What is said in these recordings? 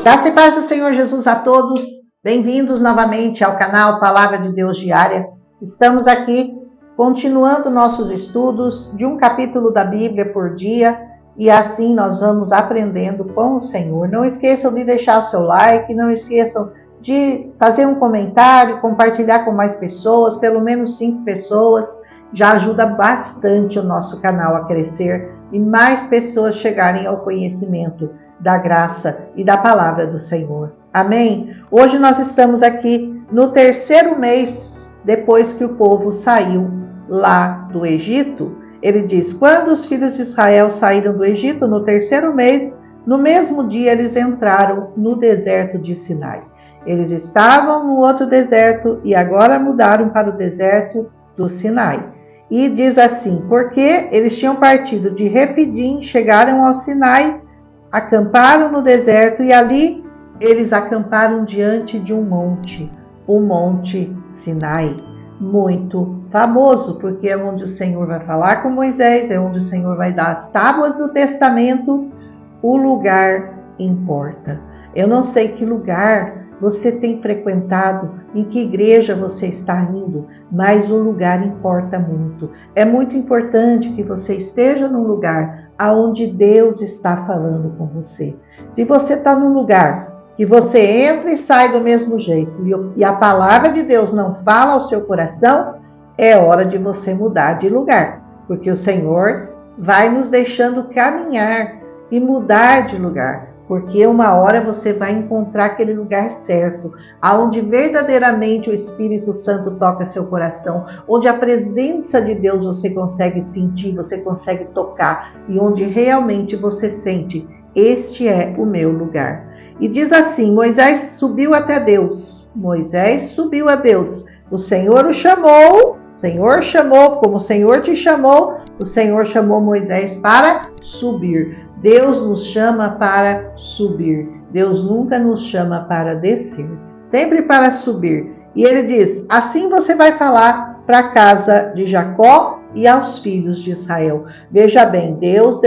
Graça e paz do Senhor Jesus a todos. Bem-vindos novamente ao canal Palavra de Deus Diária. Estamos aqui continuando nossos estudos de um capítulo da Bíblia por dia e assim nós vamos aprendendo com o Senhor. Não esqueçam de deixar o seu like, não esqueçam de fazer um comentário, compartilhar com mais pessoas, pelo menos 5 pessoas. Já ajuda bastante o nosso canal a crescer e mais pessoas chegarem ao conhecimento da graça e da palavra do Senhor. Amém? Hoje nós estamos aqui no 3º mês depois que o povo saiu lá do Egito. Ele diz, quando os filhos de Israel saíram do Egito, no 3º mês, no mesmo dia eles entraram no deserto de Sinai. Eles estavam no outro deserto e agora mudaram para o deserto do Sinai. E diz assim, porque eles tinham partido de Refidim, chegaram ao Sinai, acamparam no deserto e ali eles acamparam diante de um monte, o Monte Sinai, muito famoso, porque é onde o Senhor vai falar com Moisés, é onde o Senhor vai dar as tábuas do testamento. O lugar importa. Eu não sei que lugar você tem frequentado, em que igreja você está indo, mas o lugar importa muito. É muito importante que você esteja num lugar aonde Deus está falando com você. Se você está num lugar que você entra e sai do mesmo jeito e a palavra de Deus não fala ao seu coração, é hora de você mudar de lugar, porque o Senhor vai nos deixando caminhar e mudar de lugar, porque uma hora você vai encontrar aquele lugar certo, aonde verdadeiramente o Espírito Santo toca seu coração, onde a presença de Deus você consegue sentir, você consegue tocar, e onde realmente você sente, este é o meu lugar. E diz assim, Moisés subiu até Deus. Moisés subiu a Deus. O Senhor o chamou, como o Senhor te chamou, o Senhor chamou Moisés para subir. Deus nos chama para subir. Deus nunca nos chama para descer, sempre para subir. E ele diz, assim você vai falar para a casa de Jacó e aos filhos de Israel. Veja bem, Deus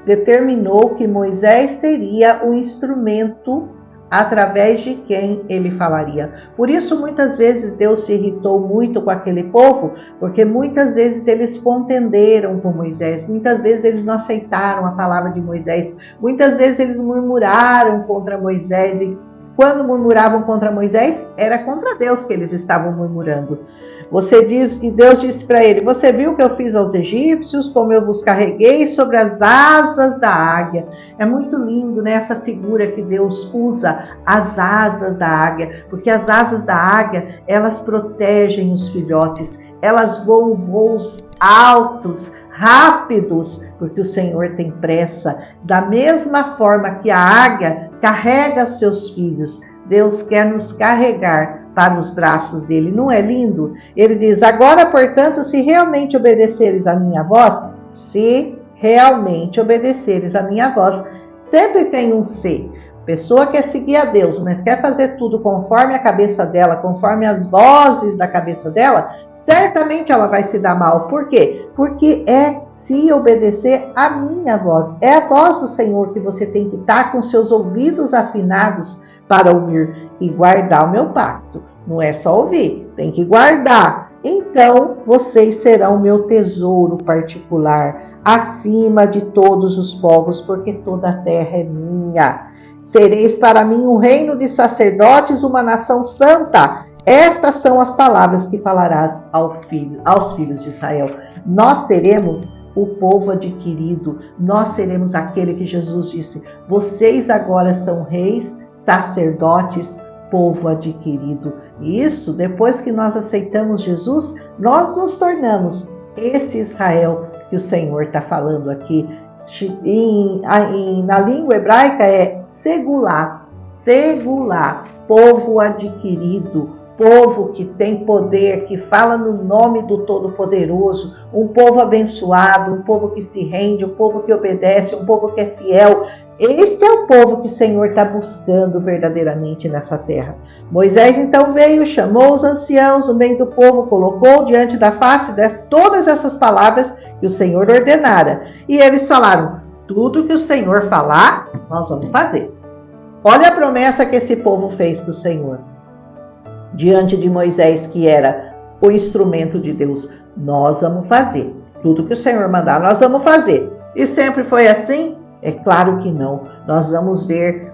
determinou que Moisés seria o instrumento através de quem ele falaria. Por isso, muitas vezes, Deus se irritou muito com aquele povo, porque muitas vezes eles contenderam com Moisés, muitas vezes eles não aceitaram a palavra de Moisés, muitas vezes eles murmuraram contra Moisés, e quando murmuravam contra Moisés, era contra Deus que eles estavam murmurando. Você diz que Deus disse para ele, você viu o que eu fiz aos egípcios, como eu vos carreguei sobre as asas da águia. É muito lindo, né, essa figura que Deus usa, as asas da águia, porque as asas da águia, elas protegem os filhotes, elas voam voos altos, rápidos, porque o Senhor tem pressa. Da mesma forma que a águia carrega seus filhos, Deus quer nos carregar para os braços dele. Não é lindo? Ele diz, agora, portanto, se realmente obedeceres a minha voz, se realmente obedeceres a minha voz, sempre tem um se. A pessoa quer seguir a Deus, mas quer fazer tudo conforme a cabeça dela, conforme as vozes da cabeça dela, certamente ela vai se dar mal. Por quê? Porque é se obedecer a minha voz. É a voz do Senhor que você tem que estar com seus ouvidos afinados para ouvir e guardar o meu pacto. Não é só ouvir, tem que guardar. Então, vocês serão o meu tesouro particular, acima de todos os povos, porque toda a terra é minha. Sereis para mim um reino de sacerdotes, uma nação santa. Estas são as palavras que falarás aos filhos de Israel. Nós seremos o povo adquirido, nós seremos aquele que Jesus disse, vocês agora são reis, sacerdotes, povo adquirido. Isso, depois que nós aceitamos Jesus, nós nos tornamos esse Israel que o Senhor está falando aqui. Na língua hebraica é segulá, povo adquirido, povo que tem poder, que fala no nome do Todo-Poderoso, um povo abençoado, um povo que se rende, um povo que obedece, um povo que é fiel. Esse é o povo que o Senhor está buscando verdadeiramente nessa terra. Moisés então veio, chamou os anciãos no meio do povo, colocou diante da face de todas essas palavras que o Senhor ordenara. E eles falaram, tudo que o Senhor falar, nós vamos fazer. Olha a promessa que esse povo fez para o Senhor. Diante de Moisés, que era o instrumento de Deus, nós vamos fazer. Tudo que o Senhor mandar, nós vamos fazer. E sempre foi assim? É claro que não. Nós vamos ver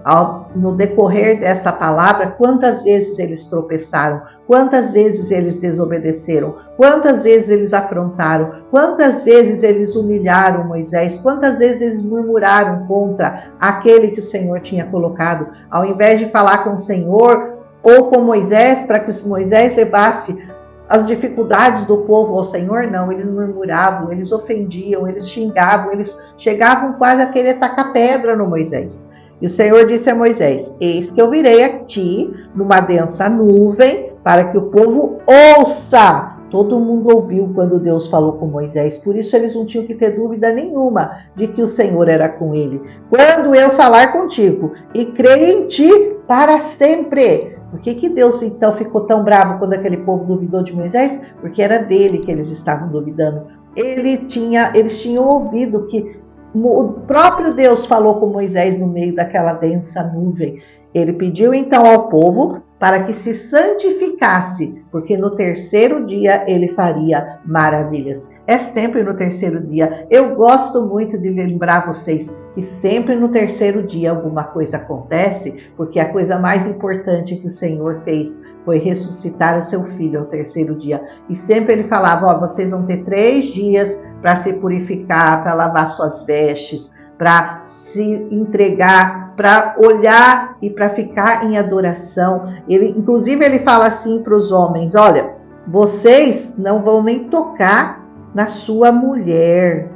no decorrer dessa palavra quantas vezes eles tropeçaram, quantas vezes eles desobedeceram, quantas vezes eles afrontaram, quantas vezes eles humilharam Moisés, quantas vezes eles murmuraram contra aquele que o Senhor tinha colocado. Ao invés de falar com o Senhor ou com Moisés, para que Moisés levasse as dificuldades do povo ao Senhor, não, eles murmuravam, eles ofendiam, eles xingavam, eles chegavam quase a querer tacar pedra no Moisés. E o Senhor disse a Moisés: eis que eu virei a ti numa densa nuvem, para que o povo ouça. Todo mundo ouviu quando Deus falou com Moisés, por isso eles não tinham que ter dúvida nenhuma de que o Senhor era com ele. Quando eu falar contigo e creio em ti para sempre. Por que Deus então ficou tão bravo quando aquele povo duvidou de Moisés? Porque era dele que eles estavam duvidando. Eles tinham ouvido que o próprio Deus falou com Moisés no meio daquela densa nuvem. Ele pediu então ao povo para que se santificasse, porque no terceiro dia ele faria maravilhas. É sempre no terceiro dia. Eu gosto muito de lembrar vocês que sempre no terceiro dia alguma coisa acontece, porque a coisa mais importante que o Senhor fez foi ressuscitar o seu filho ao terceiro dia. E sempre ele falava: vocês vão ter 3 dias para se purificar, para lavar suas vestes, para se entregar, para olhar e para ficar em adoração. Inclusive ele fala assim para os homens: olha, vocês não vão nem tocar na sua mulher.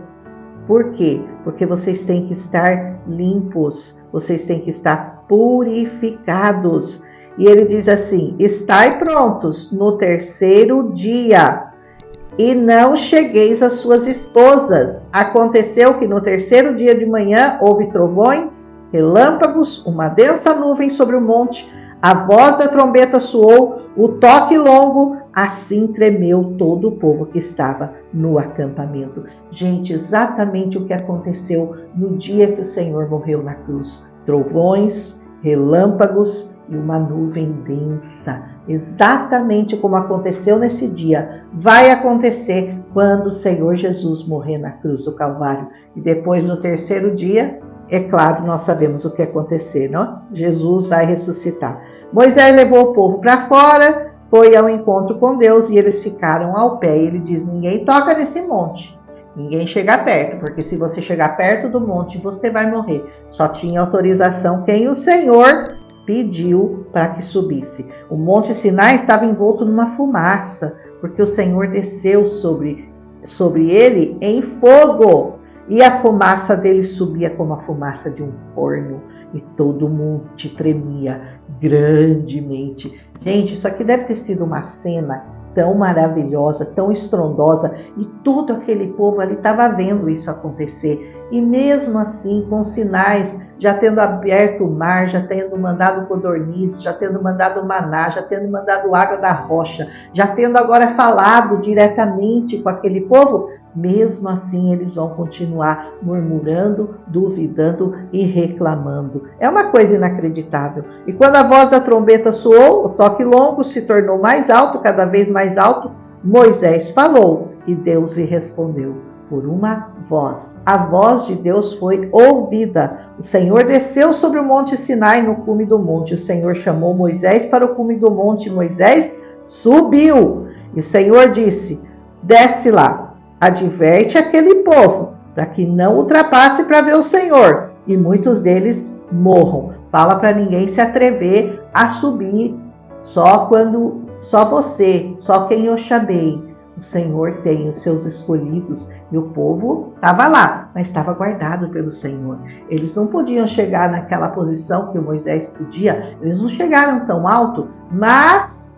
Por quê? Porque vocês têm que estar limpos, vocês têm que estar purificados. E ele diz assim: estai prontos no terceiro dia, e não chegueis às suas esposas. Aconteceu que no terceiro dia de manhã houve trovões, relâmpagos, uma densa nuvem sobre o monte, a voz da trombeta soou, o toque longo, assim tremeu todo o povo que estava no acampamento. Gente, exatamente o que aconteceu no dia que o Senhor morreu na cruz. Trovões, relâmpagos e uma nuvem densa. Exatamente como aconteceu nesse dia, vai acontecer quando o Senhor Jesus morrer na cruz do Calvário. E depois, no terceiro dia, é claro, nós sabemos o que acontecer, não? Jesus vai ressuscitar. Moisés levou o povo para fora, foi ao encontro com Deus e eles ficaram ao pé. Ele diz: ninguém toca nesse monte, ninguém chega perto, porque se você chegar perto do monte, você vai morrer. Só tinha autorização quem o Senhor pediu para que subisse. O Monte Sinai estava envolto numa fumaça, porque o Senhor desceu sobre ele em fogo. E a fumaça dele subia como a fumaça de um forno. E todo o monte tremia grandemente. Gente, isso aqui deve ter sido uma cena tão maravilhosa, tão estrondosa. E todo aquele povo ali estava vendo isso acontecer. E mesmo assim, com sinais, já tendo aberto o mar, já tendo mandado codornizes, já tendo mandado maná, já tendo mandado água da rocha, já tendo agora falado diretamente com aquele povo, mesmo assim eles vão continuar murmurando, duvidando e reclamando. É uma coisa inacreditável. E quando a voz da trombeta soou, o toque longo se tornou mais alto, cada vez mais alto, Moisés falou e Deus lhe respondeu por uma voz. A voz de Deus foi ouvida. O Senhor desceu sobre o monte Sinai no cume do monte. O Senhor chamou Moisés para o cume do monte. Moisés subiu. E o Senhor disse: desce lá, adverte aquele povo, para que não ultrapasse para ver o Senhor, e muitos deles morram. Fala para ninguém se atrever a subir, só você, só quem eu chamei. O Senhor tem os seus escolhidos, e o povo estava lá, mas estava guardado pelo Senhor. Eles não podiam chegar naquela posição que o Moisés podia, eles não chegaram tão alto, mas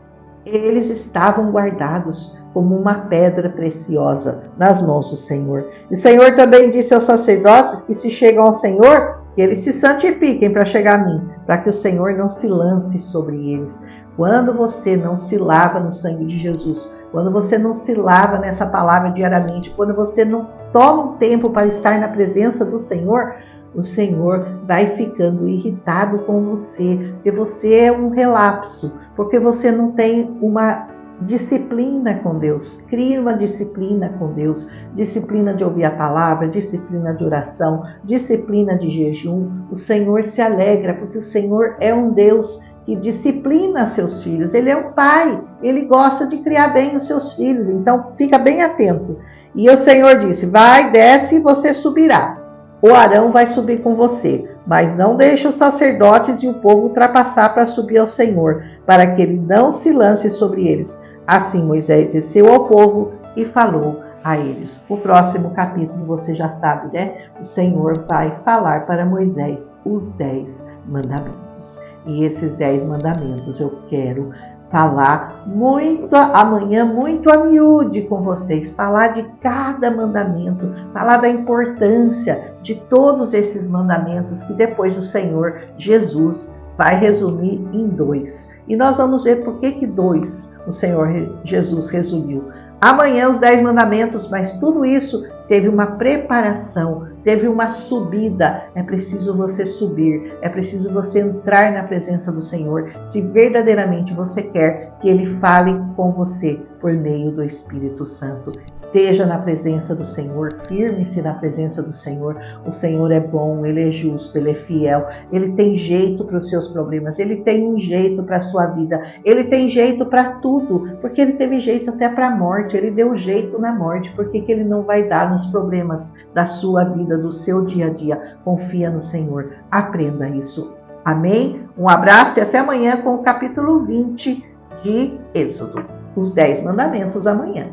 eles estavam guardados como uma pedra preciosa nas mãos do Senhor. E o Senhor também disse aos sacerdotes que se chegam ao Senhor, que eles se santifiquem para chegar a mim, para que o Senhor não se lance sobre eles. Quando você não se lava no sangue de Jesus, quando você não se lava nessa palavra diariamente, quando você não toma um tempo para estar na presença do Senhor, o Senhor vai ficando irritado com você, porque você é um relapso, porque você não tem uma disciplina com Deus. Crie uma disciplina com Deus, disciplina de ouvir a palavra, disciplina de oração, disciplina de jejum. O Senhor se alegra, porque o Senhor é um Deus que disciplina seus filhos. Ele é um pai, ele gosta de criar bem os seus filhos, então fica bem atento. E o Senhor disse: vai, desce e você subirá. O Arão vai subir com você, mas não deixe os sacerdotes e o povo ultrapassar para subir ao Senhor, para que ele não se lance sobre eles. Assim Moisés desceu ao povo e falou a eles. O próximo capítulo você já sabe, né? O Senhor vai falar para Moisés os 10 mandamentos. E esses 10 mandamentos eu quero falar muito amanhã, muito a miúde com vocês, falar de cada mandamento, falar da importância de todos esses mandamentos que depois o Senhor Jesus vai resumir em 2. E nós vamos ver por que 2 o Senhor Jesus resumiu. Amanhã os 10 mandamentos, mas tudo isso teve uma preparação, teve uma subida. É preciso você subir, é preciso você entrar na presença do Senhor, se verdadeiramente você quer que Ele fale com você por meio do Espírito Santo. Esteja na presença do Senhor, firme-se na presença do Senhor. O Senhor é bom, Ele é justo, Ele é fiel, Ele tem jeito para os seus problemas, Ele tem um jeito para a sua vida, Ele tem jeito para tudo, porque Ele teve jeito até para a morte, Ele deu jeito na morte, por que Ele não vai dar nos problemas da sua vida, do seu dia a dia? Confia no Senhor, aprenda isso. Amém? Um abraço e até amanhã com o capítulo 20 de Êxodo. Os 10 mandamentos amanhã.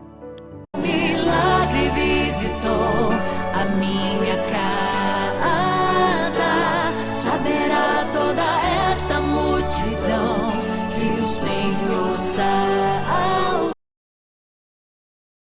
Milagre visitou a minha